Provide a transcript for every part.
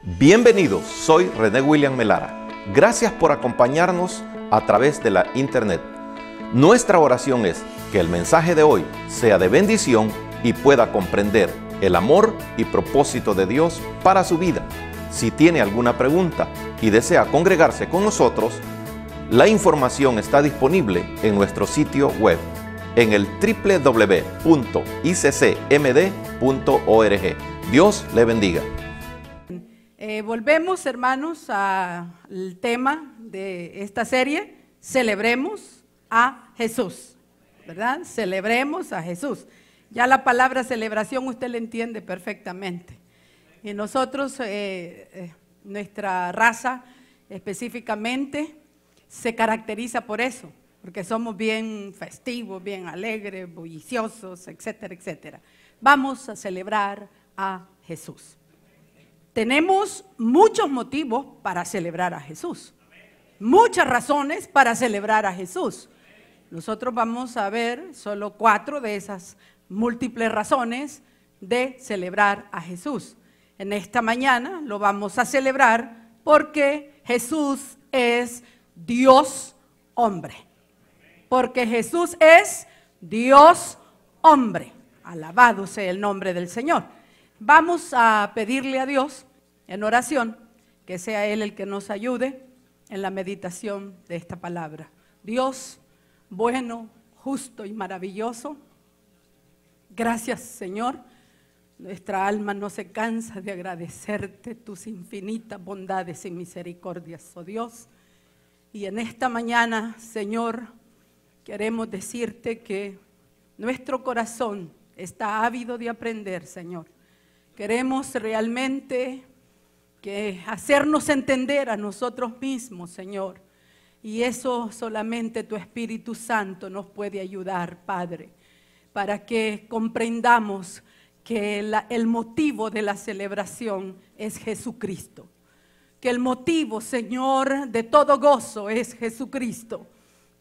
Bienvenidos, soy René William Melara. Gracias por acompañarnos a través de la internet. Nuestra oración es que el mensaje de hoy sea de bendición y pueda comprender el amor y propósito de Dios para su vida. Si tiene alguna pregunta y desea congregarse con nosotros, la información está disponible en nuestro sitio web en el www.iccmd.org. Dios le bendiga. Volvemos, hermanos, al tema de esta serie. Celebremos a Jesús, ¿verdad? Celebremos a Jesús. Ya la palabra celebración usted la entiende perfectamente. Y nosotros, nuestra raza específicamente, se caracteriza por eso, porque somos bien festivos, bien alegres, bulliciosos, etcétera, etcétera. Vamos a celebrar a Jesús. Tenemos muchos motivos para celebrar a Jesús, muchas razones para celebrar a Jesús. Nosotros vamos a ver solo 4 de esas múltiples razones de celebrar a Jesús. En esta mañana lo vamos a celebrar porque Jesús es Dios hombre. Porque Jesús es Dios hombre. Alabado sea el nombre del Señor. Vamos a pedirle a Dios en oración que sea Él el que nos ayude en la meditación de esta palabra. Dios bueno, justo y maravilloso, gracias, Señor. Nuestra alma no se cansa de agradecerte tus infinitas bondades y misericordias, oh Dios. Y en esta mañana, Señor, queremos decirte que nuestro corazón está ávido de aprender, Señor. Queremos realmente hacernos entender a nosotros mismos, Señor. Y eso solamente tu Espíritu Santo nos puede ayudar, Padre, para que comprendamos que el motivo de la celebración es Jesucristo. Que el motivo, Señor, de todo gozo es Jesucristo.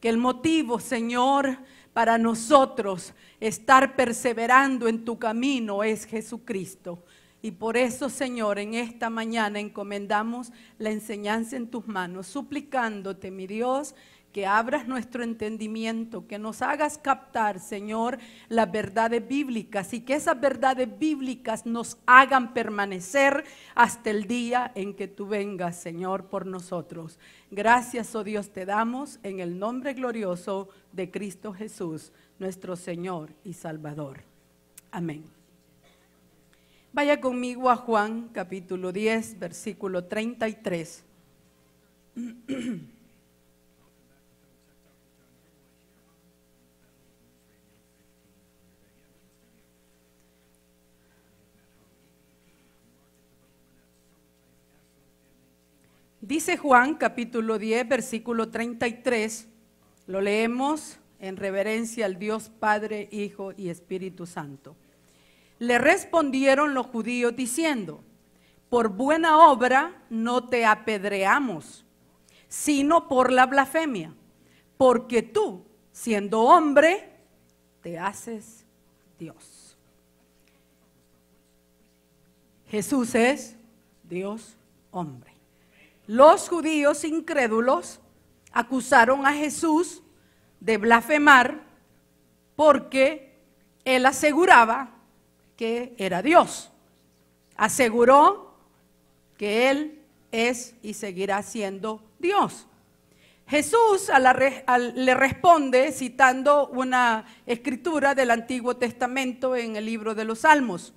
Que el motivo, Señor, para nosotros estar perseverando en tu camino es Jesucristo. Y por eso, Señor, en esta mañana encomendamos la enseñanza en tus manos, suplicándote, mi Dios, que abras nuestro entendimiento, que nos hagas captar, Señor, las verdades bíblicas y que esas verdades bíblicas nos hagan permanecer hasta el día en que tú vengas, Señor, por nosotros. Gracias, oh Dios, te damos en el nombre glorioso de Cristo Jesús, nuestro Señor y Salvador. Amén. Vaya conmigo a Juan capítulo 10, versículo 33. Dice Juan capítulo 10, versículo 33, lo leemos en reverencia al Dios Padre, Hijo y Espíritu Santo. Le respondieron los judíos diciendo: por buena obra no te apedreamos, sino por la blasfemia, porque tú, siendo hombre, te haces Dios. Jesús es Dios hombre. Los judíos incrédulos acusaron a Jesús de blasfemar porque él aseguraba que era Dios. Aseguró que él es y seguirá siendo Dios. Jesús le responde citando una escritura del Antiguo Testamento en el libro de los Salmos.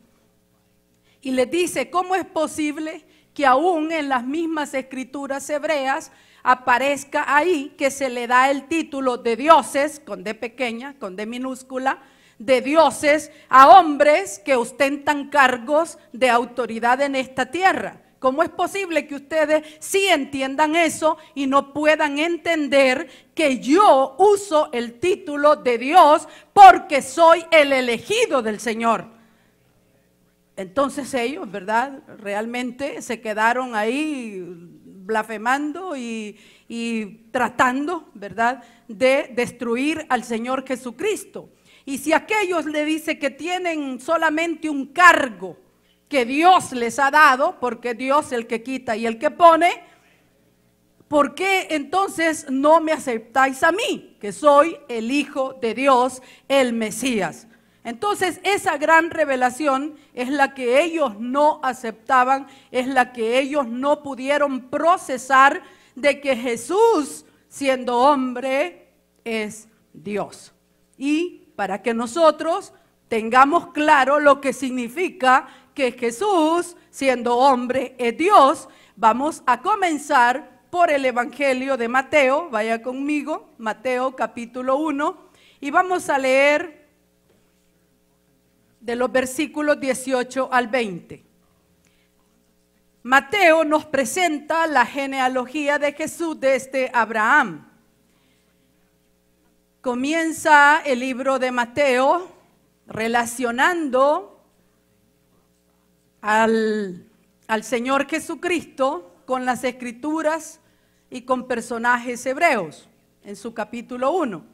Y le dice: ¿cómo es posible que aún en las mismas escrituras hebreas aparezca ahí que se le da el título de dioses, con D pequeña, con D minúscula, de dioses a hombres que ostentan cargos de autoridad en esta tierra? ¿Cómo es posible que ustedes sí entiendan eso y no puedan entender que yo uso el título de Dios porque soy el elegido del Señor? Entonces ellos, ¿verdad?, realmente se quedaron ahí blasfemando y tratando, ¿verdad?, de destruir al Señor Jesucristo. Y si aquellos le dicen que tienen solamente un cargo que Dios les ha dado, porque Dios es el que quita y el que pone, ¿por qué entonces no me aceptáis a mí, que soy el Hijo de Dios, el Mesías? Entonces esa gran revelación es la que ellos no aceptaban, es la que ellos no pudieron procesar, de que Jesús, siendo hombre, es Dios. Y para que nosotros tengamos claro lo que significa que Jesús, siendo hombre, es Dios, vamos a comenzar por el Evangelio de Mateo. Vaya conmigo, Mateo capítulo 1, y vamos a leer de los versículos 18 al 20. Mateo nos presenta la genealogía de Jesús desde Abraham. Comienza el libro de Mateo relacionando al Señor Jesucristo con las Escrituras y con personajes hebreos en su capítulo 1.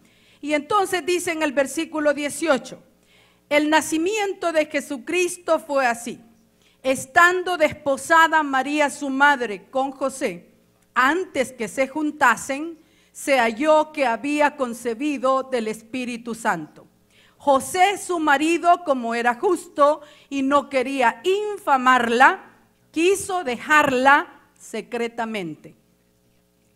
Y entonces dice en el versículo 18, el nacimiento de Jesucristo fue así. Estando desposada María su madre con José, antes que se juntasen, se halló que había concebido del Espíritu Santo. José su marido, como era justo y no quería infamarla, quiso dejarla secretamente.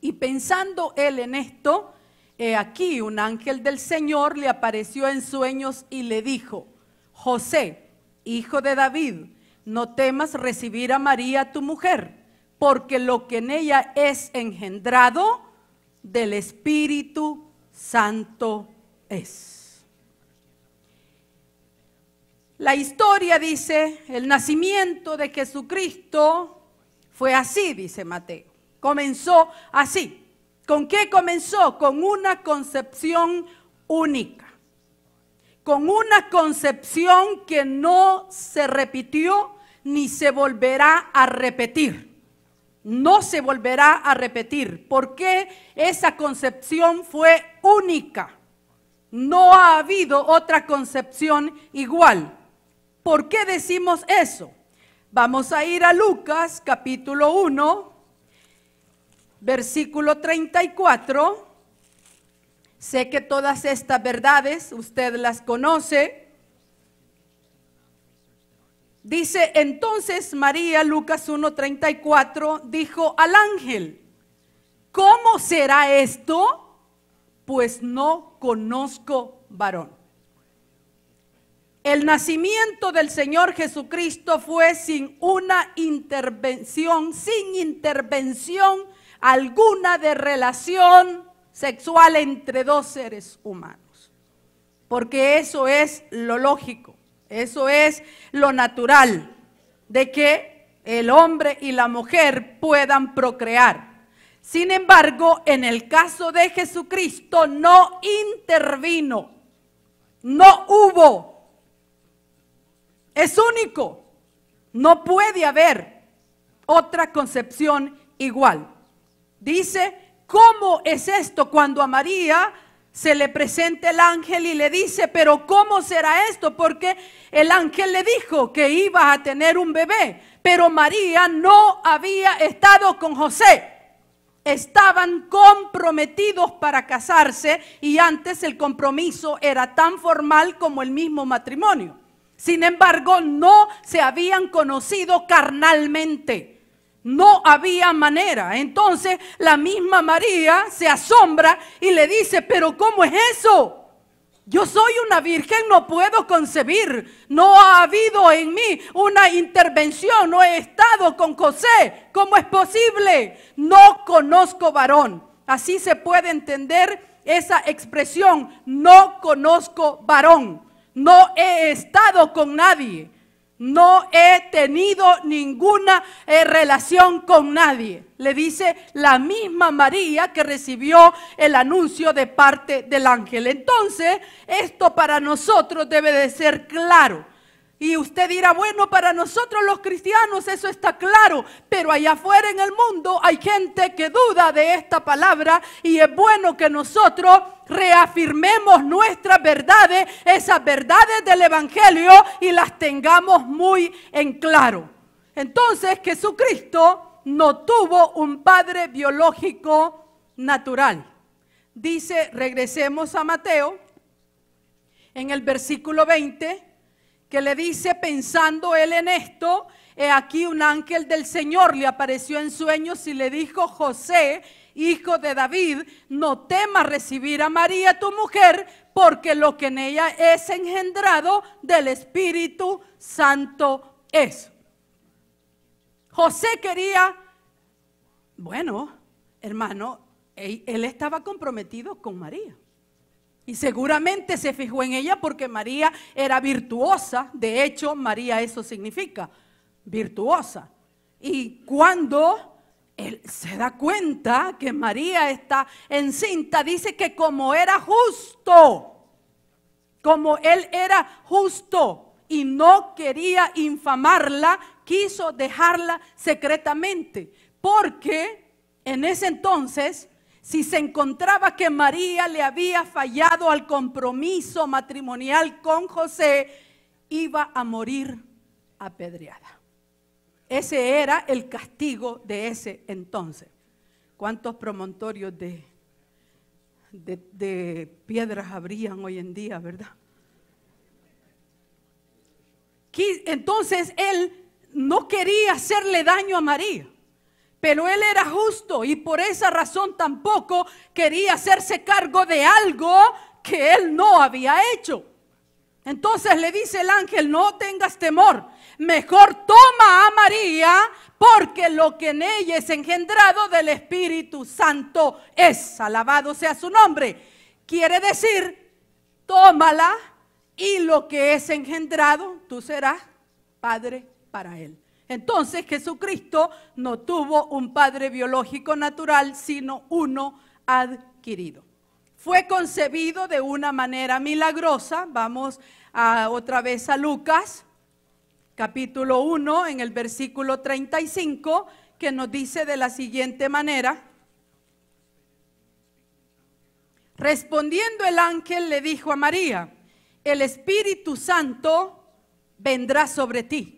Y pensando él en esto, he aquí un ángel del Señor le apareció en sueños y le dijo, José, hijo de David, no temas recibir a María tu mujer, porque lo que en ella es engendrado del Espíritu Santo es. La historia dice, el nacimiento de Jesucristo fue así, dice Mateo. Comenzó así. ¿Con qué comenzó? Con una concepción única. Con una concepción que no se repitió ni se volverá a repetir. No se volverá a repetir. Porque esa concepción fue única. No ha habido otra concepción igual. ¿Por qué decimos eso? Vamos a ir a Lucas capítulo 1, versículo 34. Sé que todas estas verdades usted las conoce. Dice, entonces María, Lucas 1:34, dijo al ángel, ¿cómo será esto? Pues no conozco varón. El nacimiento del Señor Jesucristo fue sin intervención alguna de relación sexual entre dos seres humanos. Porque eso es lo lógico, eso es lo natural, de que el hombre y la mujer puedan procrear. Sin embargo, en el caso de Jesucristo no intervino, no hubo. Es único, no puede haber otra concepción igual. Dice, ¿cómo es esto? Cuando a María se le presenta el ángel y le dice, pero ¿cómo será esto? Porque el ángel le dijo que iba a tener un bebé, pero María no había estado con José. Estaban comprometidos para casarse y antes el compromiso era tan formal como el mismo matrimonio. Sin embargo, no se habían conocido carnalmente. No había manera. Entonces la misma María se asombra y le dice, pero ¿cómo es eso? Yo soy una virgen, no puedo concebir. No ha habido en mí una intervención, no he estado con José. ¿Cómo es posible? No conozco varón. Así se puede entender esa expresión, no conozco varón. No he estado con nadie, no he tenido ninguna relación con nadie. Le dice la misma María que recibió el anuncio de parte del ángel. Entonces, esto para nosotros debe de ser claro. Y usted dirá, bueno, para nosotros los cristianos eso está claro, pero allá afuera en el mundo hay gente que duda de esta palabra y es bueno que nosotros reafirmemos nuestras verdades, esas verdades del Evangelio, y las tengamos muy en claro. Entonces, Jesucristo no tuvo un padre biológico natural. Dice, regresemos a Mateo, en el versículo 20, que le dice, pensando él en esto, he aquí un ángel del Señor le apareció en sueños y le dijo, José, hijo de David, no temas recibir a María tu mujer, porque lo que en ella es engendrado del Espíritu Santo es. José quería, bueno, hermano, él estaba comprometido con María. Y seguramente se fijó en ella porque María era virtuosa. De hecho, María eso significa, virtuosa. Y cuando él se da cuenta que María está encinta, dice que como era justo, como él era justo y no quería infamarla, quiso dejarla secretamente. Porque en ese entonces, si se encontraba que María le había fallado al compromiso matrimonial con José, iba a morir apedreada. Ese era el castigo de ese entonces. ¿Cuántos promontorios de piedras habrían hoy en día, verdad? Entonces él no quería hacerle daño a María. Pero él era justo y por esa razón tampoco quería hacerse cargo de algo que él no había hecho. Entonces le dice el ángel, no tengas temor, mejor toma a María, porque lo que en ella es engendrado del Espíritu Santo es, alabado sea su nombre. Quiere decir, tómala y lo que es engendrado, tú serás padre para él. Entonces Jesucristo no tuvo un padre biológico natural, sino uno adquirido. Fue concebido de una manera milagrosa. Vamos otra vez a Lucas, capítulo 1, en el versículo 35, que nos dice de la siguiente manera. Respondiendo el ángel le dijo a María, el Espíritu Santo vendrá sobre ti.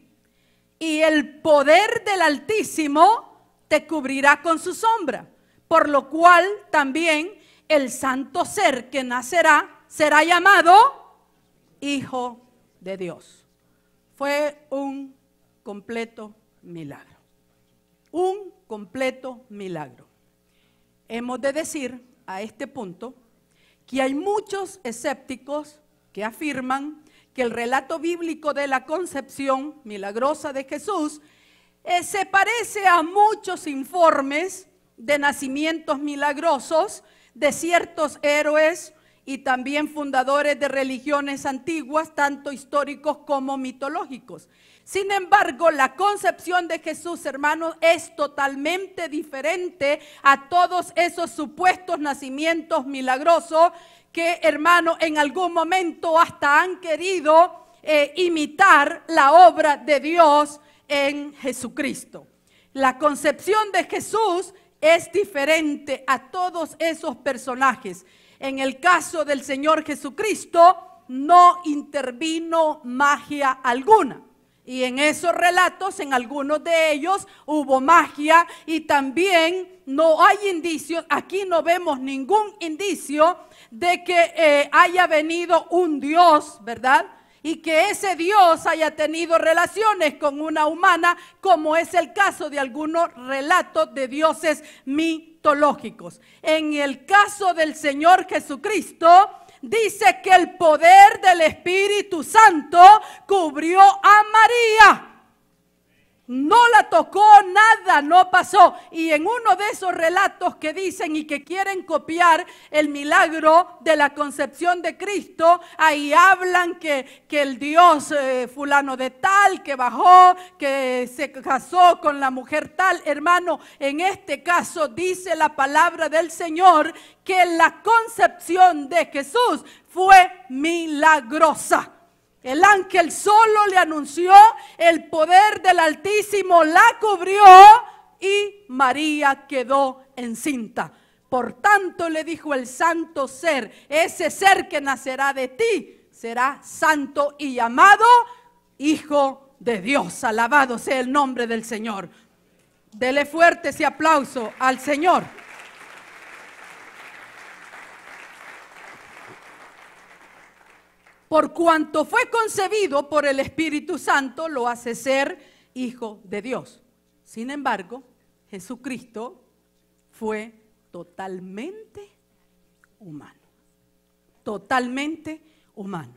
Y el poder del Altísimo te cubrirá con su sombra, por lo cual también el santo ser que nacerá será llamado Hijo de Dios. Fue un completo milagro. Un completo milagro. Hemos de decir a este punto que hay muchos escépticos que afirman que el relato bíblico de la concepción milagrosa de Jesús se parece a muchos informes de nacimientos milagrosos de ciertos héroes y también fundadores de religiones antiguas, tanto históricos como mitológicos. Sin embargo, la concepción de Jesús, hermanos, es totalmente diferente a todos esos supuestos nacimientos milagrosos que, hermano, en algún momento hasta han querido imitar la obra de Dios en Jesucristo. La concepción de Jesús es diferente a todos esos personajes. En el caso del Señor Jesucristo no intervino magia alguna. Y en esos relatos, en algunos de ellos, hubo magia y también no hay indicios, aquí no vemos ningún indicio de que haya venido un Dios, ¿verdad? Y que ese Dios haya tenido relaciones con una humana, como es el caso de algunos relatos de dioses mitológicos. En el caso del Señor Jesucristo, dice que el poder del Espíritu Santo cubrió a María. No la tocó nada, no pasó. Y en uno de esos relatos que dicen y que quieren copiar el milagro de la concepción de Cristo, ahí hablan que el Dios fulano de tal, que bajó, que se casó con la mujer tal. Hermano, en este caso dice la palabra del Señor que la concepción de Jesús fue milagrosa. El ángel solo le anunció, el poder del Altísimo la cubrió y María quedó encinta. Por tanto le dijo el santo ser, ese ser que nacerá de ti será santo y llamado Hijo de Dios. Alabado sea el nombre del Señor. Dele fuerte ese aplauso al Señor. Por cuanto fue concebido por el Espíritu Santo, lo hace ser Hijo de Dios. Sin embargo, Jesucristo fue totalmente humano. Totalmente humano.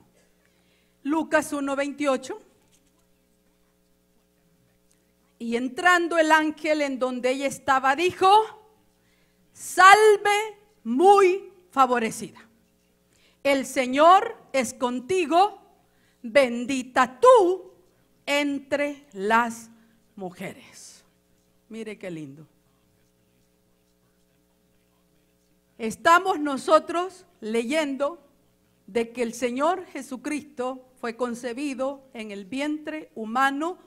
Lucas 1:28. Y entrando el ángel en donde ella estaba, dijo: salve muy favorecida. El Señor es contigo, bendita tú entre las mujeres. Mire qué lindo. Estamos nosotros leyendo de que el Señor Jesucristo fue concebido en el vientre humano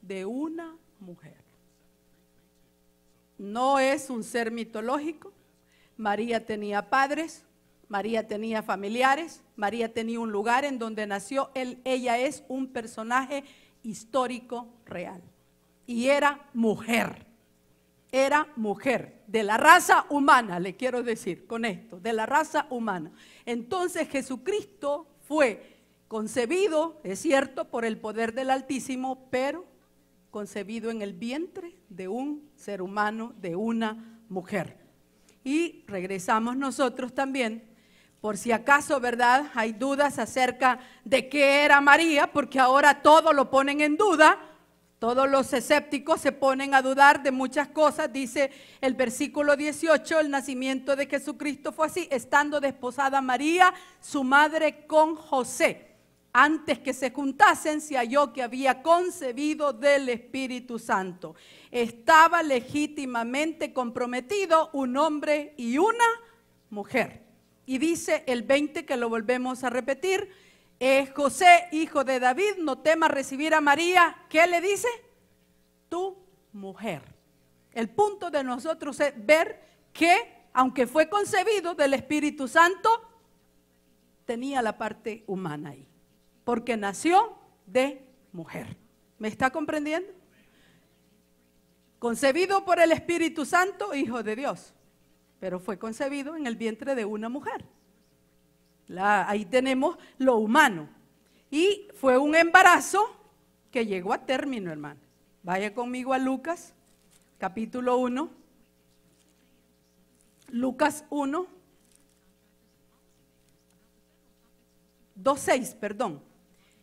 de una mujer. No es un ser mitológico. María tenía padres, María tenía familiares, María tenía un lugar en donde nació. Ella es un personaje histórico real. Y era mujer de la raza humana, le quiero decir con esto, de la raza humana. Entonces Jesucristo fue concebido, es cierto, por el poder del Altísimo, pero concebido en el vientre de un ser humano, de una mujer. Y regresamos nosotros también, por si acaso, ¿verdad? Hay dudas acerca de qué era María, porque ahora todo lo ponen en duda. Todos los escépticos se ponen a dudar de muchas cosas. Dice el versículo 18, el nacimiento de Jesucristo fue así: estando desposada María, su madre, con José. Antes que se juntasen, se halló que había concebido del Espíritu Santo. Estaba legítimamente comprometido un hombre y una mujer. Y dice el 20, que lo volvemos a repetir: José, hijo de David, no temas recibir a María. ¿Qué le dice? Tu mujer. El punto de nosotros es ver que, aunque fue concebido del Espíritu Santo, tenía la parte humana ahí, porque nació de mujer. ¿Me está comprendiendo? Concebido por el Espíritu Santo, hijo de Dios, pero fue concebido en el vientre de una mujer. Ahí tenemos lo humano. Y fue un embarazo que llegó a término, hermano. Vaya conmigo a Lucas, capítulo 1. Lucas 1, 2:6, perdón.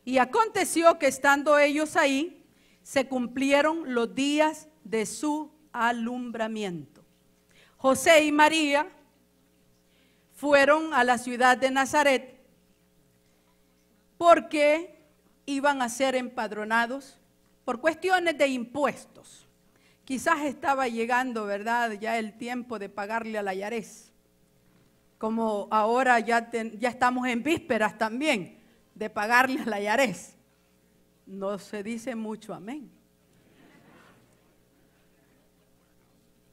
Y aconteció que estando ellos ahí, se cumplieron los días de su alumbramiento. José y María fueron a la ciudad de Nazaret porque iban a ser empadronados por cuestiones de impuestos. Quizás estaba llegando, ¿verdad?, ya el tiempo de pagarle al IRS. Como ahora ya estamos en vísperas también de pagarle al IRS. No se dice mucho amén.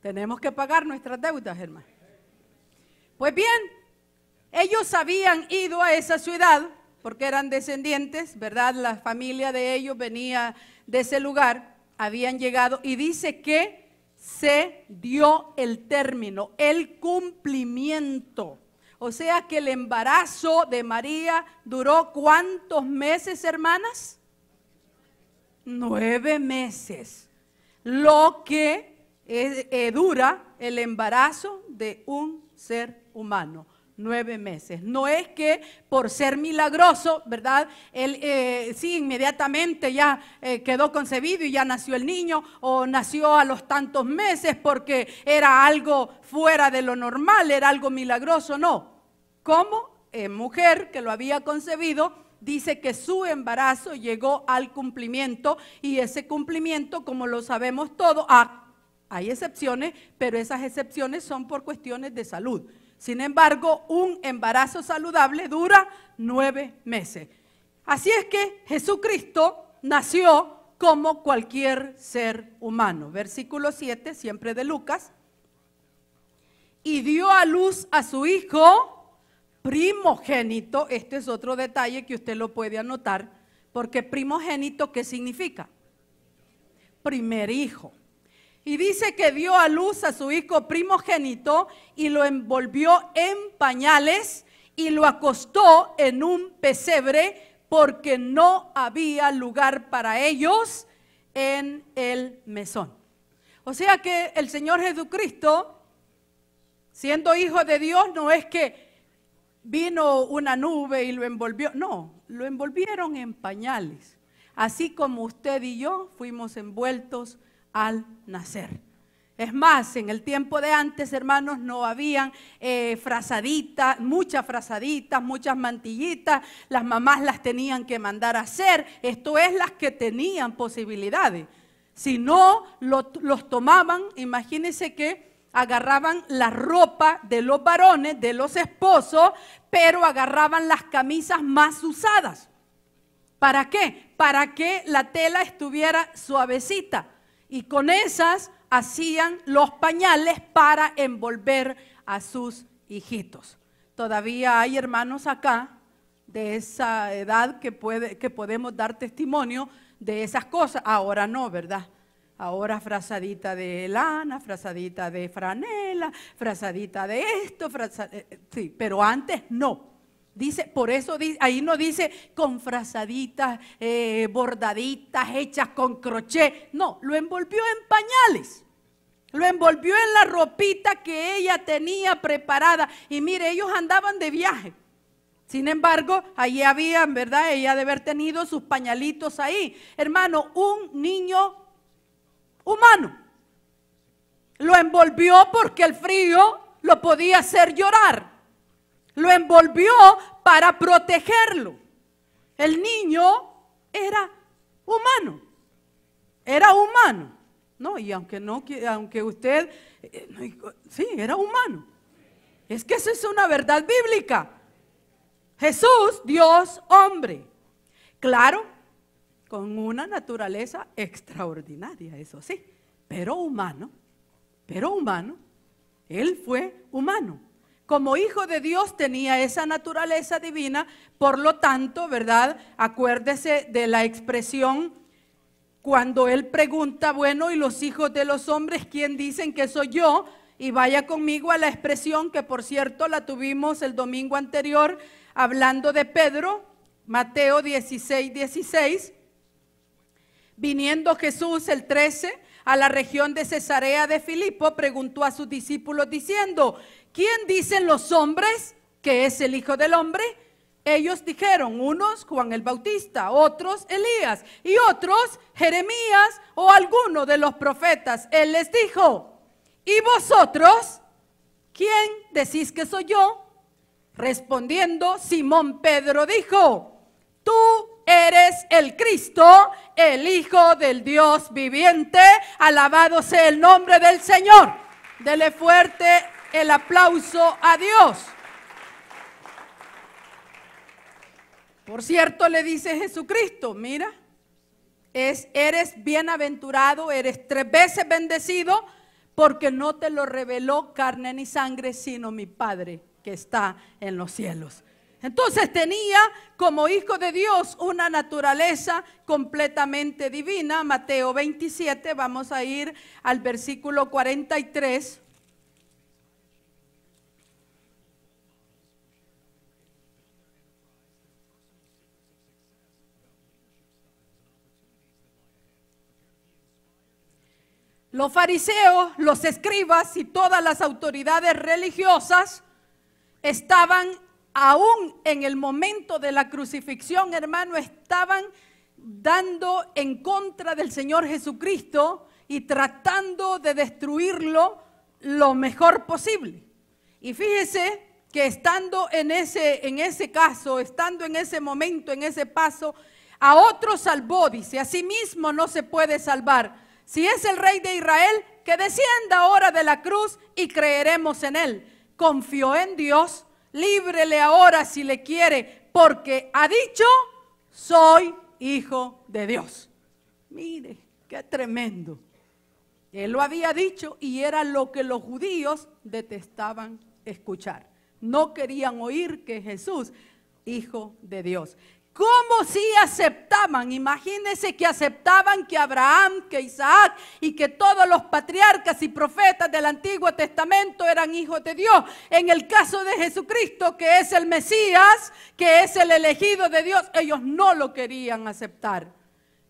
Tenemos que pagar nuestras deudas, hermano. Pues bien, ellos habían ido a esa ciudad porque eran descendientes, ¿verdad? La familia de ellos venía de ese lugar, habían llegado, y dice que se dio el término, el cumplimiento. O sea que el embarazo de María duró ¿cuántos meses, hermanas? 9 meses. Lo que dura el embarazo de un ser humano. 9 meses. No es que por ser milagroso, ¿verdad? Él sí, inmediatamente ya quedó concebido y ya nació el niño, o nació a los tantos meses porque era algo fuera de lo normal, era algo milagroso. No. Como mujer que lo había concebido, dice que su embarazo llegó al cumplimiento, y ese cumplimiento, como lo sabemos todos, hay excepciones, pero esas excepciones son por cuestiones de salud. Sin embargo, un embarazo saludable dura 9 meses. Así es que Jesucristo nació como cualquier ser humano. Versículo 7, siempre de Lucas. Y dio a luz a su hijo primogénito. Este es otro detalle que usted lo puede anotar, porque primogénito, ¿qué significa? Primer hijo. Y dice que dio a luz a su hijo primogénito y lo envolvió en pañales y lo acostó en un pesebre, porque no había lugar para ellos en el mesón. O sea que el Señor Jesucristo, siendo hijo de Dios, no es que vino una nube y lo envolvió. No, lo envolvieron en pañales. Así como usted y yo fuimos envueltos al nacer. Es más, en el tiempo de antes, hermanos, no habían frazaditas, muchas mantillitas. Las mamás las tenían que mandar a hacer. Esto es, las que tenían posibilidades. Si no, los tomaban, imagínense que agarraban la ropa de los varones, de los esposos, pero agarraban las camisas más usadas. ¿Para qué? Para que la tela estuviera suavecita. Y con esas hacían los pañales para envolver a sus hijitos. Todavía hay hermanos acá de esa edad que podemos dar testimonio de esas cosas. Ahora no, ¿verdad? Ahora frazadita de lana, frazadita de franela, frazadita de esto, sí, pero antes no. Dice, por eso ahí no dice con frazaditas, bordaditas, hechas con crochet. No, lo envolvió en pañales. Lo envolvió en la ropita que ella tenía preparada. Y mire, ellos andaban de viaje. Sin embargo, allí habían, ¿verdad? Ella de haber tenido sus pañalitos ahí. Hermano, un niño humano. Lo envolvió porque el frío lo podía hacer llorar. Lo envolvió para protegerlo. El niño era humano. Era humano. No, y aunque usted, sí, era humano. Es que eso es una verdad bíblica. Jesús, Dios, hombre. Claro, con una naturaleza extraordinaria, eso sí. Pero humano. Él fue humano. Como hijo de Dios tenía esa naturaleza divina, por lo tanto, ¿verdad? Acuérdese de la expresión cuando él pregunta, bueno, ¿y los hijos de los hombres quién dicen que soy yo? Y vaya conmigo a la expresión que, por cierto, la tuvimos el domingo anterior hablando de Pedro, Mateo 16:16. Viniendo Jesús el 13 a la región de Cesarea de Filipo, preguntó a sus discípulos diciendo, ¿quién dicen los hombres que es el Hijo del Hombre? Ellos dijeron, unos Juan el Bautista, otros Elías y otros Jeremías o alguno de los profetas. Él les dijo, ¿y vosotros quién decís que soy yo? Respondiendo, Simón Pedro dijo, tú eres el Cristo, el Hijo del Dios viviente. Alabado sea el nombre del Señor. Dele fuerte el aplauso a Dios. Por cierto, le dice Jesucristo, mira, eres bienaventurado, eres 3 veces bendecido, porque no te lo reveló carne ni sangre, sino mi Padre que está en los cielos. Entonces tenía como hijo de Dios una naturaleza completamente divina. Mateo 27, vamos a ir al versículo 43. Los fariseos, los escribas y todas las autoridades religiosas estaban aún en el momento de la crucifixión, hermano, estaban dando en contra del Señor Jesucristo y tratando de destruirlo lo mejor posible. Y fíjese que estando en ese caso, estando en ese momento, en ese paso, a otro salvó, dice, a sí mismo no se puede salvar. Si es el Rey de Israel, que descienda ahora de la cruz y creeremos en él. Confió en Dios, líbrele ahora si le quiere, porque ha dicho, soy hijo de Dios. Mire, qué tremendo. Él lo había dicho y era lo que los judíos detestaban escuchar. No querían oír que Jesús, hijo de Dios. ¿Cómo si aceptaban? Imagínense que aceptaban que Abraham, que Isaac y que todos los patriarcas y profetas del Antiguo Testamento eran hijos de Dios. En el caso de Jesucristo, que es el Mesías, que es el elegido de Dios, ellos no lo querían aceptar.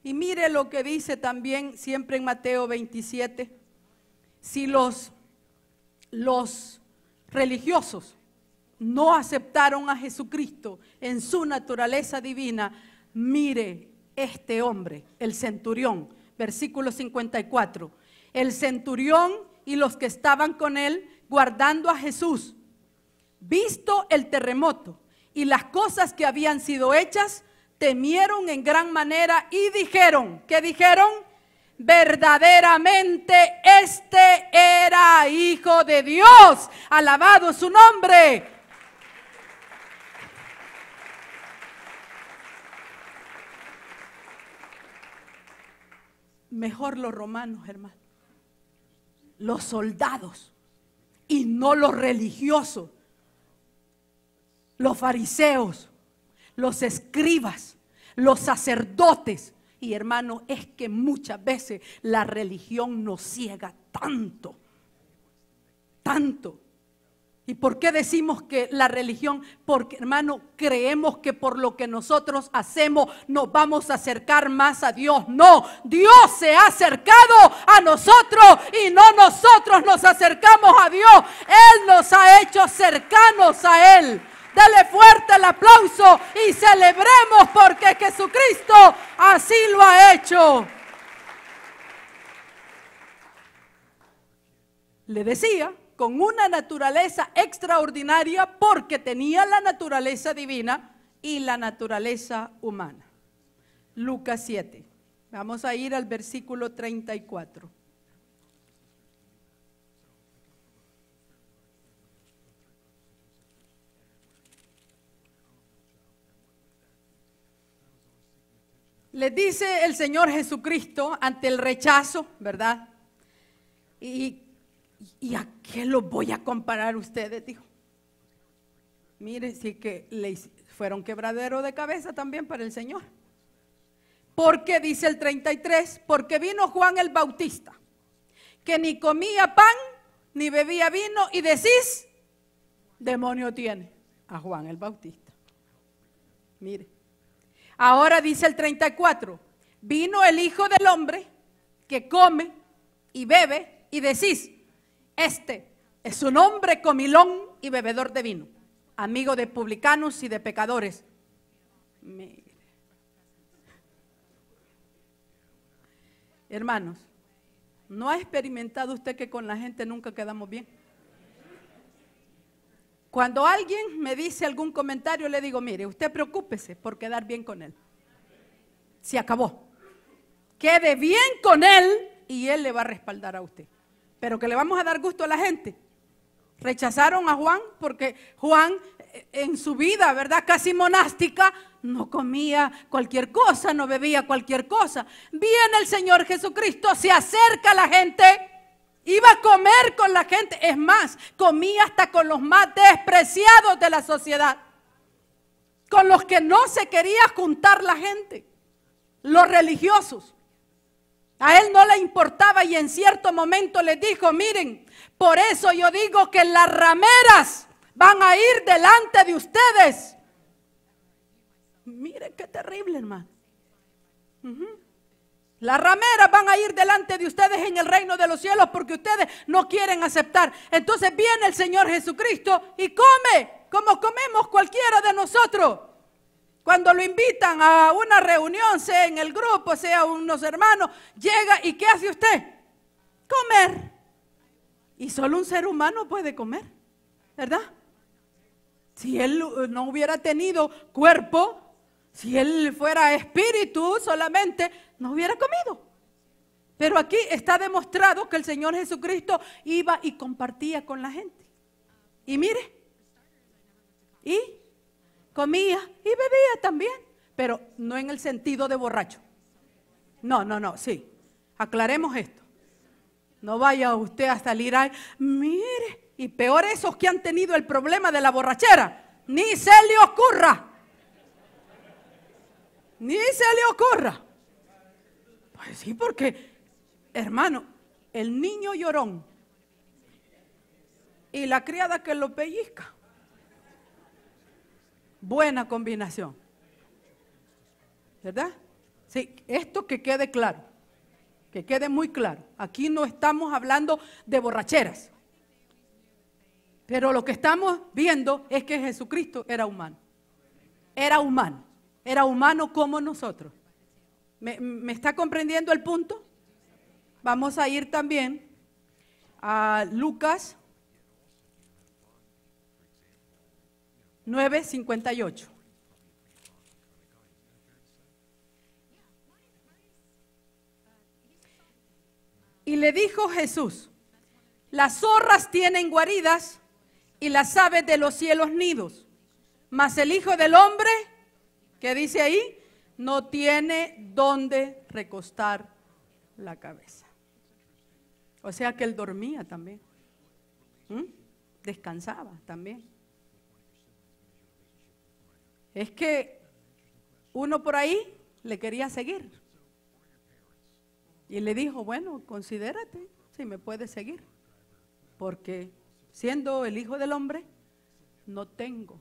Y mire lo que dice también siempre en Mateo 27. Si los religiosos no aceptaron a Jesucristo en su naturaleza divina, mire este hombre, el centurión, versículo 54. El centurión y los que estaban con él guardando a Jesús, visto el terremoto y las cosas que habían sido hechas, temieron en gran manera y dijeron, ¿qué dijeron? Verdaderamente este era hijo de Dios, alabado su nombre. Mejor los romanos, hermano, los soldados y no los religiosos, los fariseos, los escribas, los sacerdotes. Y hermano, es que muchas veces la religión nos ciega tanto, tanto. ¿Y por qué decimos que la religión? Porque, hermano, creemos que por lo que nosotros hacemos nos vamos a acercar más a Dios. No, Dios se ha acercado a nosotros y no nosotros nos acercamos a Dios. Él nos ha hecho cercanos a Él. Dale fuerte el aplauso y celebremos porque Jesucristo así lo ha hecho. Le decía, con una naturaleza extraordinaria porque tenía la naturaleza divina y la naturaleza humana. Lucas 7. Vamos a ir al versículo 34. Les dice el Señor Jesucristo ante el rechazo, ¿verdad? ¿Y a qué los voy a comparar ustedes? Dijo. Mire, sí que fueron quebradero de cabeza también para el Señor. Porque dice el 33, porque vino Juan el Bautista, que ni comía pan, ni bebía vino, y decís, demonio tiene a Juan el Bautista. Mire. Ahora dice el 34, vino el Hijo del Hombre que come y bebe y decís, este es un hombre comilón y bebedor de vino, amigo de publicanos y de pecadores. Mire. Hermanos, ¿no ha experimentado usted que con la gente nunca quedamos bien? Cuando alguien me dice algún comentario, le digo, mire, usted preocúpese por quedar bien con él. Se acabó. Quede bien con él y él le va a respaldar a usted. Pero que le vamos a dar gusto a la gente. Rechazaron a Juan porque Juan en su vida, ¿verdad? Casi monástica, no comía cualquier cosa, no bebía cualquier cosa. Viene el Señor Jesucristo, se acerca a la gente. Iba a comer con la gente, es más, comía hasta con los más despreciados de la sociedad, con los que no se quería juntar la gente, los religiosos. A él no le importaba y en cierto momento les dijo, miren, por eso yo digo que las rameras van a ir delante de ustedes. Miren qué terrible, hermano. Las rameras van a ir delante de ustedes en el reino de los cielos porque ustedes no quieren aceptar. Entonces viene el Señor Jesucristo y come como comemos cualquiera de nosotros. Cuando lo invitan a una reunión, sea en el grupo, sea unos hermanos, llega y ¿qué hace usted? Comer. Y solo un ser humano puede comer, ¿verdad? Si él no hubiera tenido cuerpo, si él fuera espíritu solamente, no hubiera comido. Pero aquí está demostrado que el Señor Jesucristo iba y compartía con la gente. Y mire, y comía y bebía también. pero no en el sentido de borracho. No, sí. Aclaremos esto. No vaya usted a salir ahí, mire, y peor esos que han tenido el problema de la borrachera, ni se le ocurra. Ni se le ocurra. Pues sí, porque, hermano, el niño llorón y la criada que lo pellizca. Buena combinación. ¿Verdad? Sí, esto que quede claro. Que quede muy claro. Aquí no estamos hablando de borracheras. Pero lo que estamos viendo es que Jesucristo era humano. Era humano. Era humano como nosotros. ¿Me está comprendiendo el punto? Vamos a ir también a Lucas 9:58. Y le dijo Jesús: las zorras tienen guaridas y las aves de los cielos nidos, mas el Hijo del Hombre, ¿qué dice ahí? No tiene dónde recostar la cabeza. O sea que él dormía también. Descansaba también. Es que uno por ahí le quería seguir. Y le dijo, bueno, considérate si me puedes seguir. Porque siendo el Hijo del Hombre, no tengo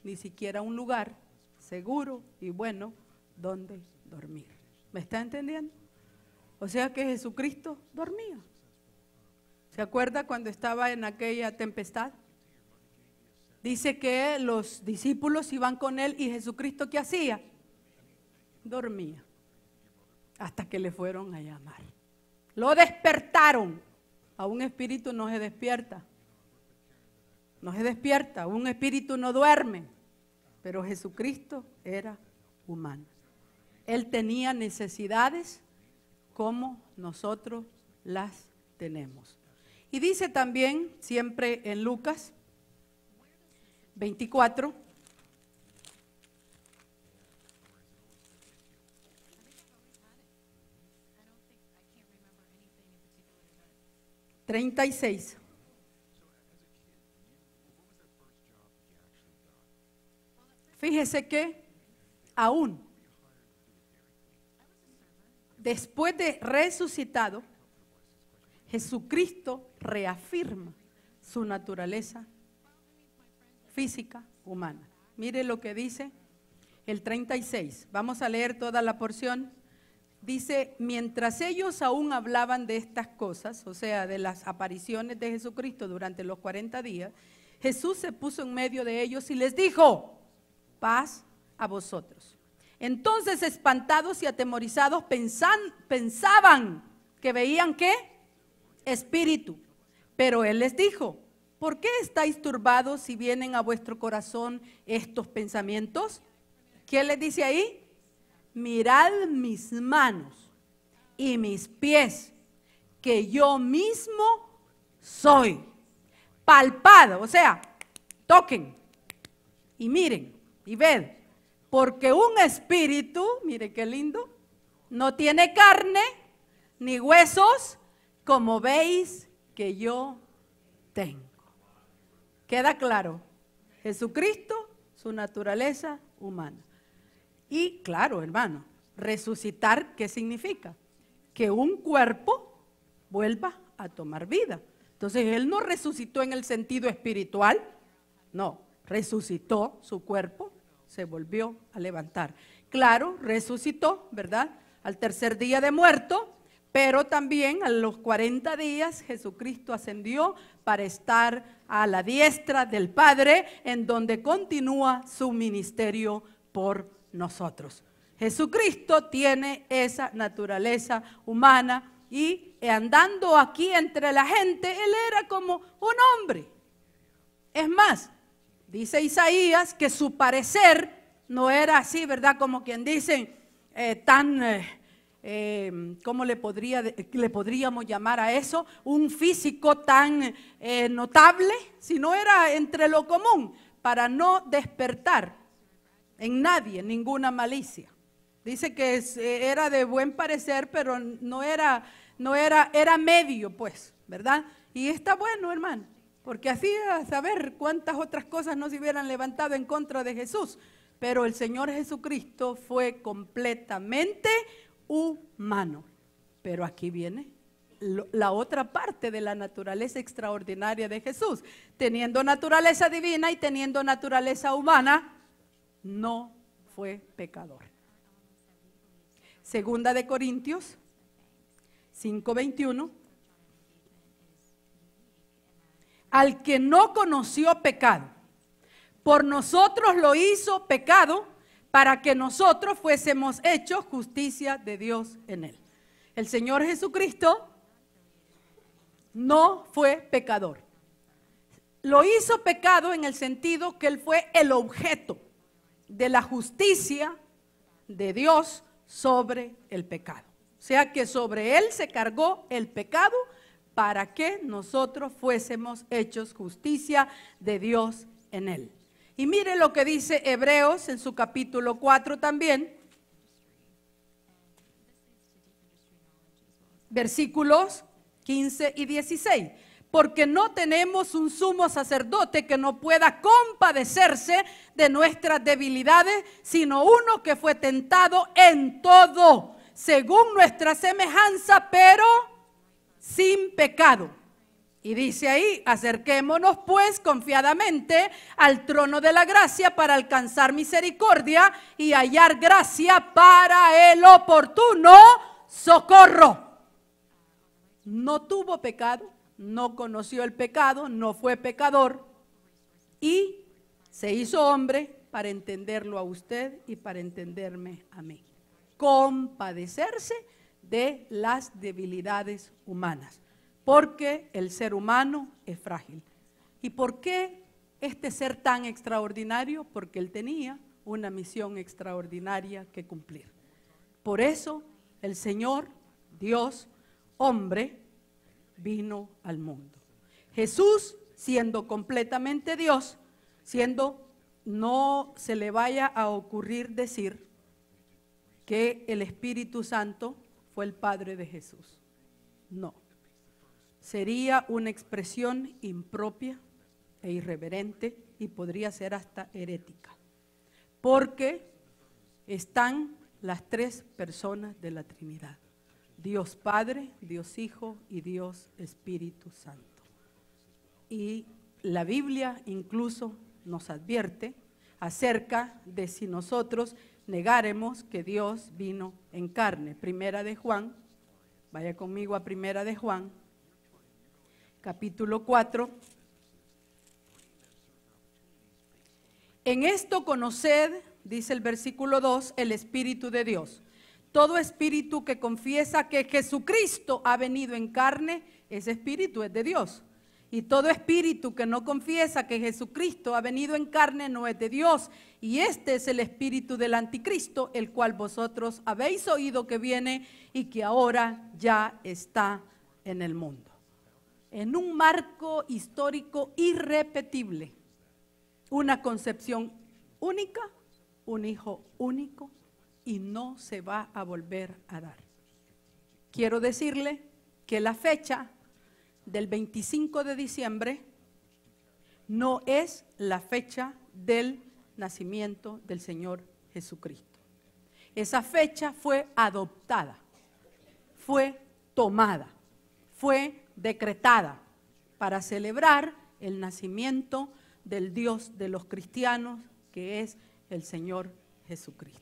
ni siquiera un lugar seguro y bueno donde dormir. ¿Me está entendiendo? O sea que Jesucristo dormía. ¿Se acuerda cuando estaba en aquella tempestad? Dice que los discípulos iban con él y Jesucristo, ¿qué hacía? Dormía. Hasta que le fueron a llamar. Lo despertaron. A un espíritu no se despierta. No se despierta. Un espíritu no duerme. Pero Jesucristo era humano. Él tenía necesidades como nosotros las tenemos. Y dice también, siempre en Lucas 24, (36) Fíjese que aún después de resucitado, Jesucristo reafirma su naturaleza física humana. Mire lo que dice el 36. Vamos a leer toda la porción. Dice, mientras ellos aún hablaban de estas cosas, o sea, de las apariciones de Jesucristo durante los 40 días, Jesús se puso en medio de ellos y les dijo, paz a vosotros. Entonces, espantados y atemorizados, pensaban que veían ¿qué? Espíritu. Pero Él les dijo, ¿por qué estáis turbados si vienen a vuestro corazón estos pensamientos? ¿Qué les dice ahí? Mirad mis manos y mis pies, que yo mismo soy. Palpad, o sea, toquen y miren y ved, porque un espíritu, mire qué lindo, no tiene carne ni huesos, como veis que yo tengo. ¿Queda claro? Jesucristo, su naturaleza humana. Y claro, hermano, resucitar, ¿qué significa? Que un cuerpo vuelva a tomar vida. Entonces, Él no resucitó en el sentido espiritual, no, resucitó su cuerpo, se volvió a levantar. Claro, resucitó, ¿verdad? Al tercer día de muerto, pero también a los 40 días Jesucristo ascendió para estar a la diestra del Padre, en donde continúa su ministerio por nosotros. Jesucristo tiene esa naturaleza humana y andando aquí entre la gente, Él era como un hombre. Es más, dice Isaías que su parecer no era así, ¿verdad? Como quien dice, ¿cómo le podríamos llamar a eso? Un físico tan notable, sino era entre lo común, para no despertar en nadie ninguna malicia. Dice que era de buen parecer, pero era medio, pues, ¿verdad? Y está bueno, hermano, porque hacía saber cuántas otras cosas no se hubieran levantado en contra de Jesús. Pero el Señor Jesucristo fue completamente humano. Pero aquí viene la otra parte de la naturaleza extraordinaria de Jesús. Teniendo naturaleza divina y teniendo naturaleza humana, no fue pecador. Segunda de Corintios 5:21. Al que no conoció pecado, por nosotros lo hizo pecado, para que nosotros fuésemos hechos justicia de Dios en él. El Señor Jesucristo no fue pecador. Lo hizo pecado en el sentido que Él fue el objeto de la justicia de Dios sobre el pecado. O sea que sobre Él se cargó el pecado para que nosotros fuésemos hechos justicia de Dios en Él. Y mire lo que dice Hebreos en su capítulo 4 también, versículos 15 y 16. Porque no tenemos un sumo sacerdote que no pueda compadecerse de nuestras debilidades, sino uno que fue tentado en todo, según nuestra semejanza, pero sin pecado. Y dice ahí, acerquémonos pues confiadamente al trono de la gracia para alcanzar misericordia y hallar gracia para el oportuno socorro. No tuvo pecado, no conoció el pecado, no fue pecador y se hizo hombre para entenderlo a usted y para entenderme a mí. Compadecerse de las debilidades humanas, porque el ser humano es frágil. ¿Y por qué este ser tan extraordinario? Porque él tenía una misión extraordinaria que cumplir. Por eso el Señor, Dios, hombre, vino al mundo. Jesús, siendo completamente Dios, no se le vaya a ocurrir decir que el Espíritu Santo fue el Padre de Jesús. No. Sería una expresión impropia e irreverente y podría ser hasta herética. Porque están las tres personas de la Trinidad. Dios Padre, Dios Hijo y Dios Espíritu Santo. Y la Biblia incluso nos advierte acerca de si nosotros negáremos que Dios vino en carne. Primera de Juan, vaya conmigo a Primera de Juan, capítulo 4. En esto conoced, dice el versículo 2, el Espíritu de Dios. Todo espíritu que confiesa que Jesucristo ha venido en carne, ese espíritu es de Dios. Y todo espíritu que no confiesa que Jesucristo ha venido en carne no es de Dios. Y este es el espíritu del anticristo, el cual vosotros habéis oído que viene y que ahora ya está en el mundo. En un marco histórico irrepetible, una concepción única, un hijo único, y no se va a volver a dar. Quiero decirle que la fecha del 25 de diciembre no es la fecha del nacimiento del Señor Jesucristo. Esa fecha fue adoptada, fue tomada, fue decretada para celebrar el nacimiento del Dios de los cristianos, que es el Señor Jesucristo.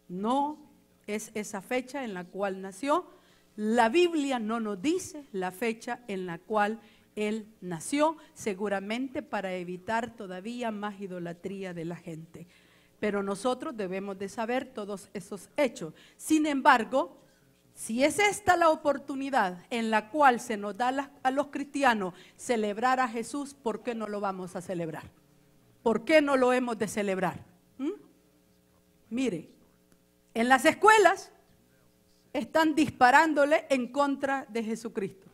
No es esa fecha en la cual nació. La Biblia no nos dice la fecha en la cual Él nació, seguramente para evitar todavía más idolatría de la gente. Pero nosotros debemos de saber todos esos hechos. Sin embargo, si es esta la oportunidad en la cual se nos da a los cristianos celebrar a Jesús, ¿por qué no lo vamos a celebrar? ¿Por qué no lo hemos de celebrar? Mire, en las escuelas están disparándole en contra de Jesucristo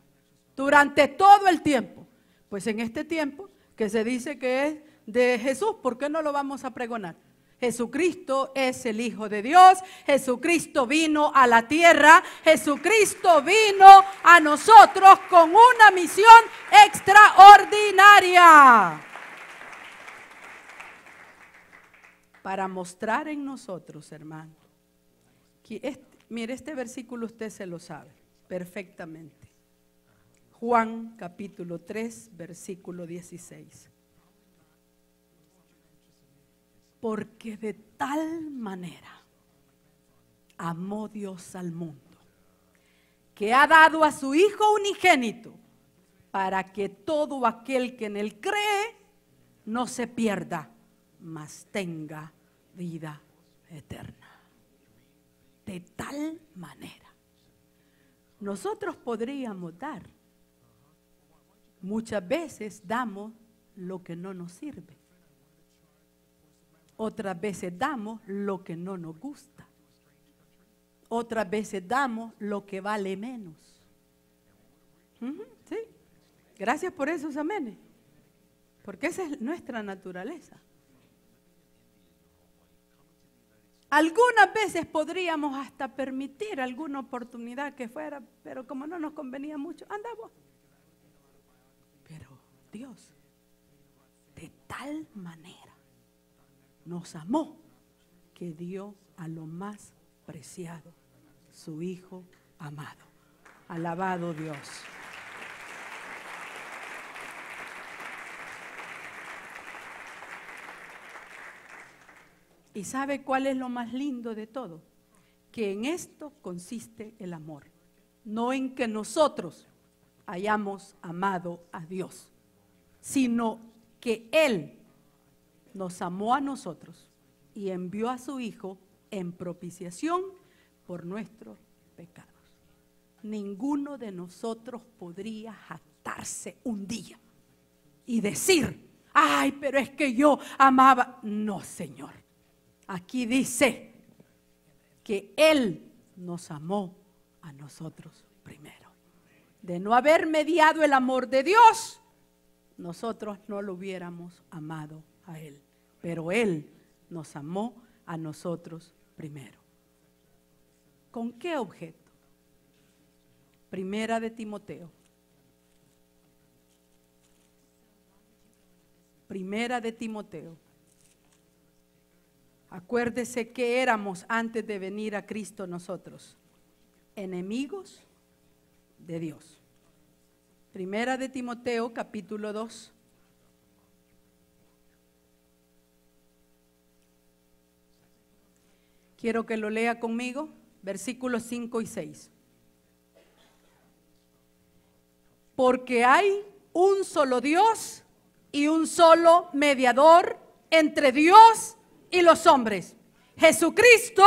durante todo el tiempo. Pues en este tiempo que se dice que es de Jesús, ¿por qué no lo vamos a pregonar? Jesucristo es el Hijo de Dios. Jesucristo vino a la tierra. Jesucristo vino a nosotros con una misión extraordinaria. Para mostrar en nosotros, hermano. Mire, este versículo usted se lo sabe perfectamente. Juan capítulo 3, versículo 16. Porque de tal manera amó Dios al mundo, que ha dado a su Hijo unigénito, para que todo aquel que en él cree no se pierda, mas tenga vida eterna. De tal manera. Nosotros podríamos dar. Muchas veces damos lo que no nos sirve. Otras veces damos lo que no nos gusta. Otras veces damos lo que vale menos. Sí. Gracias por esos amenes. Porque esa es nuestra naturaleza. Algunas veces podríamos hasta permitir alguna oportunidad que fuera, pero como no nos convenía mucho, andamos. Pero Dios, de tal manera nos amó que dio a lo más preciado, su Hijo amado. Alabado Dios. ¿Y sabe cuál es lo más lindo de todo? Que en esto consiste el amor, no en que nosotros hayamos amado a Dios, sino que Él nos amó a nosotros y envió a su Hijo en propiciación por nuestros pecados. Ninguno de nosotros podría jactarse un día y decir, ay, pero es que yo amaba. No, Señor. Aquí dice que Él nos amó a nosotros primero. De no haber mediado el amor de Dios, nosotros no lo hubiéramos amado a Él. Pero Él nos amó a nosotros primero. ¿Con qué objeto? Primera de Timoteo. Primera de Timoteo. Acuérdese que éramos antes de venir a Cristo nosotros, enemigos de Dios. Primera de Timoteo, capítulo 2. Quiero que lo lea conmigo, versículos 5 y 6. Porque hay un solo Dios y un solo mediador entre Dios y los hombres, Jesucristo,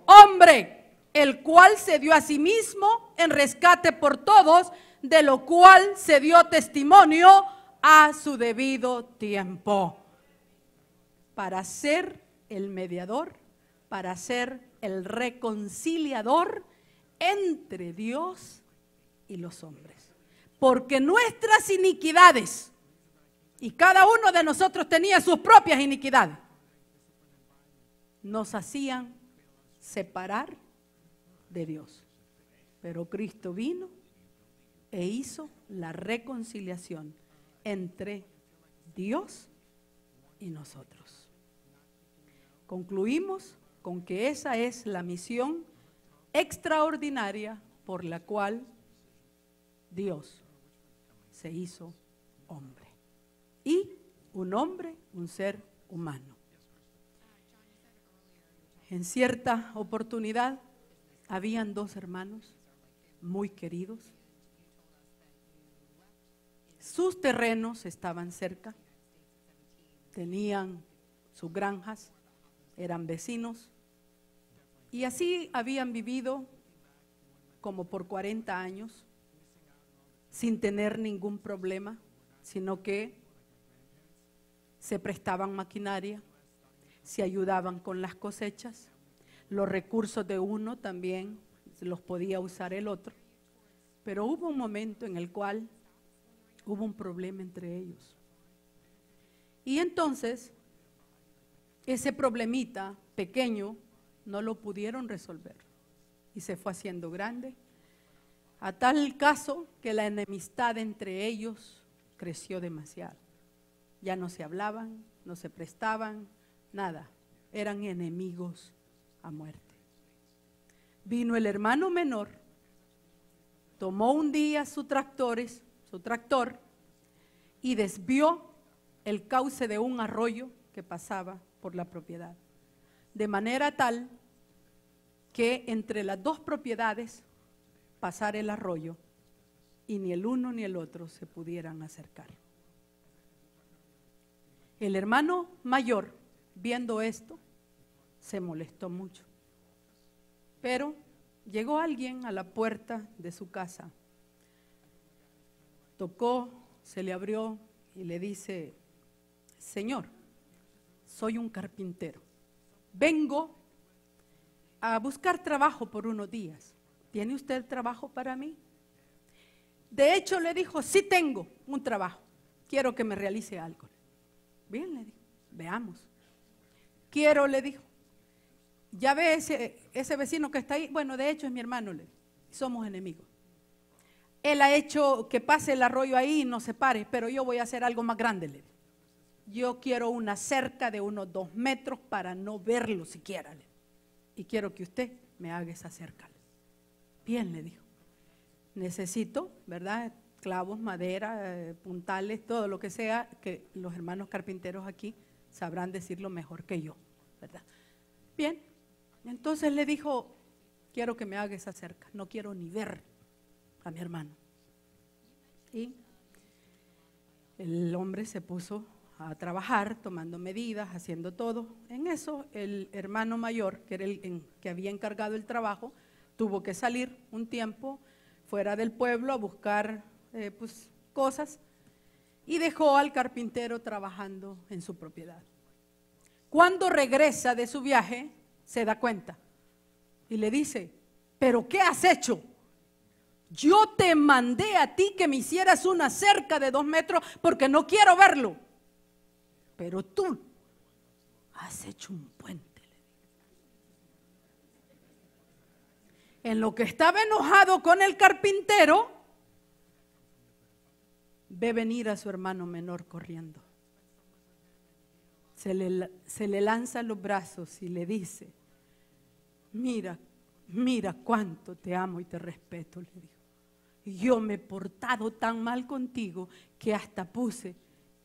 hombre, el cual se dio a sí mismo en rescate por todos, de lo cual se dio testimonio a su debido tiempo, para ser el mediador, para ser el reconciliador entre Dios y los hombres. Porque nuestras iniquidades, y cada uno de nosotros tenía sus propias iniquidades, nos hacían separar de Dios. Pero Cristo vino e hizo la reconciliación entre Dios y nosotros. Concluimos con que esa es la misión extraordinaria por la cual Dios se hizo hombre. Y un hombre, un ser humano. En cierta oportunidad habían dos hermanos muy queridos. Sus terrenos estaban cerca, tenían sus granjas, eran vecinos y así habían vivido como por 40 años sin tener ningún problema, sino que se prestaban maquinaria, se ayudaban con las cosechas, los recursos de uno también los podía usar el otro, pero hubo un momento en el cual hubo un problema entre ellos. Y entonces ese problemita pequeño no lo pudieron resolver y se fue haciendo grande, a tal caso que la enemistad entre ellos creció demasiado. Ya no se hablaban, no se prestaban, nada, eran enemigos a muerte. Vino el hermano menor, tomó un día su tractor y desvió el cauce de un arroyo que pasaba por la propiedad, de manera tal que entre las dos propiedades pasara el arroyo y ni el uno ni el otro se pudieran acercar. El hermano mayor, viendo esto, se molestó mucho, pero llegó alguien a la puerta de su casa, tocó, se le abrió y le dice: Señor, soy un carpintero, vengo a buscar trabajo por unos días. ¿Tiene usted trabajo para mí? De hecho, le dijo: sí tengo un trabajo, quiero que me realice algo. Bien, le dijo, veamos. Quiero, le dijo, ya ve ese vecino que está ahí, bueno, de hecho es mi hermano, le dijo, somos enemigos. Él ha hecho que pase el arroyo ahí y nos separe, pero yo voy a hacer algo más grande, le dijo. Yo quiero una cerca de unos 2 metros para no verlo siquiera, le dijo. Y quiero que usted me haga esa cerca. Bien, le dijo, necesito, ¿verdad?, clavos, madera, puntales, todo lo que sea, que los hermanos carpinteros aquí sabrán decirlo mejor que yo, ¿verdad? Bien, entonces le dijo: quiero que me haga esa cerca, no quiero ni ver a mi hermano. Y el hombre se puso a trabajar, tomando medidas, haciendo todo. En eso, el hermano mayor, que era el que había encargado el trabajo, tuvo que salir un tiempo fuera del pueblo a buscar cosas, y dejó al carpintero trabajando en su propiedad. Cuando regresa de su viaje, se da cuenta y le dice: ¿pero qué has hecho? Yo te mandé a ti que me hicieras una cerca de 2 metros porque no quiero verlo, pero tú has hecho un puente. En lo que estaba enojado con el carpintero, ve venir a su hermano menor corriendo. Se le lanza a los brazos y le dice: mira cuánto te amo y te respeto, le dijo. Y yo me he portado tan mal contigo que hasta puse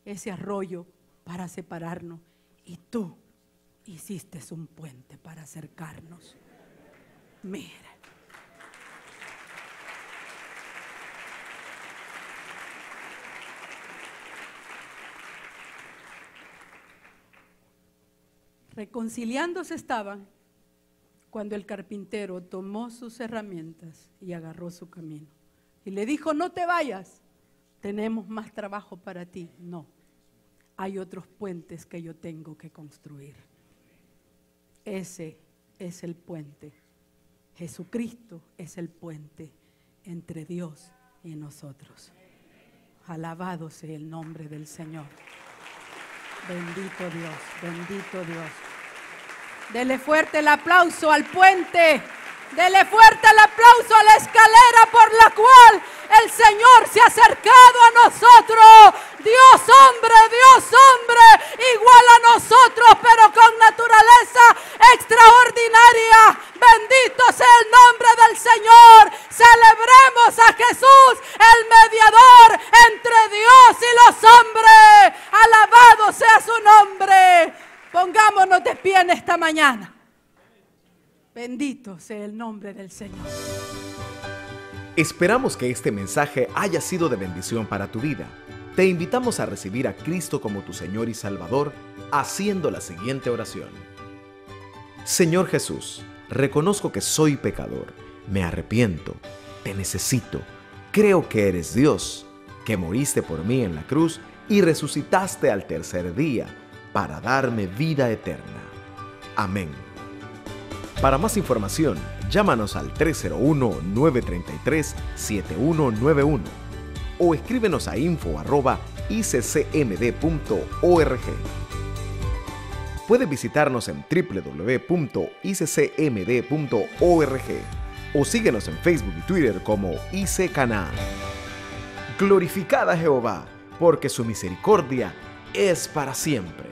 ese arroyo para separarnos, y tú hiciste un puente para acercarnos. Mira. Reconciliándose estaban cuando el carpintero tomó sus herramientas y agarró su camino. Y le dijo: no te vayas, tenemos más trabajo para ti. No, hay otros puentes que yo tengo que construir. Ese es el puente. Jesucristo es el puente entre Dios y nosotros. Alabado sea el nombre del Señor. Bendito Dios, bendito Dios. Dele fuerte el aplauso al puente. Dele fuerte el aplauso a la escalera por la cual el Señor se ha acercado a nosotros. Dios hombre, igual a nosotros, pero con naturaleza extraordinaria. Bendito sea el nombre del Señor. Celebremos a Jesús, el mediador entre Dios y los hombres. Alabado sea su nombre. Pongámonos de pie en esta mañana. Bendito sea el nombre del Señor. Esperamos que este mensaje haya sido de bendición para tu vida. Te invitamos a recibir a Cristo como tu Señor y Salvador, haciendo la siguiente oración. Señor Jesús, reconozco que soy pecador, me arrepiento, te necesito, creo que eres Dios, que moriste por mí en la cruz y resucitaste al tercer día para darme vida eterna. Amén. Para más información, llámanos al 301-933-7191 o escríbenos a info@iccmd.org. Puedes visitarnos en www.iccmd.org o síguenos en Facebook y Twitter como IC Canaán. Glorificad a Jehová, porque su misericordia es para siempre.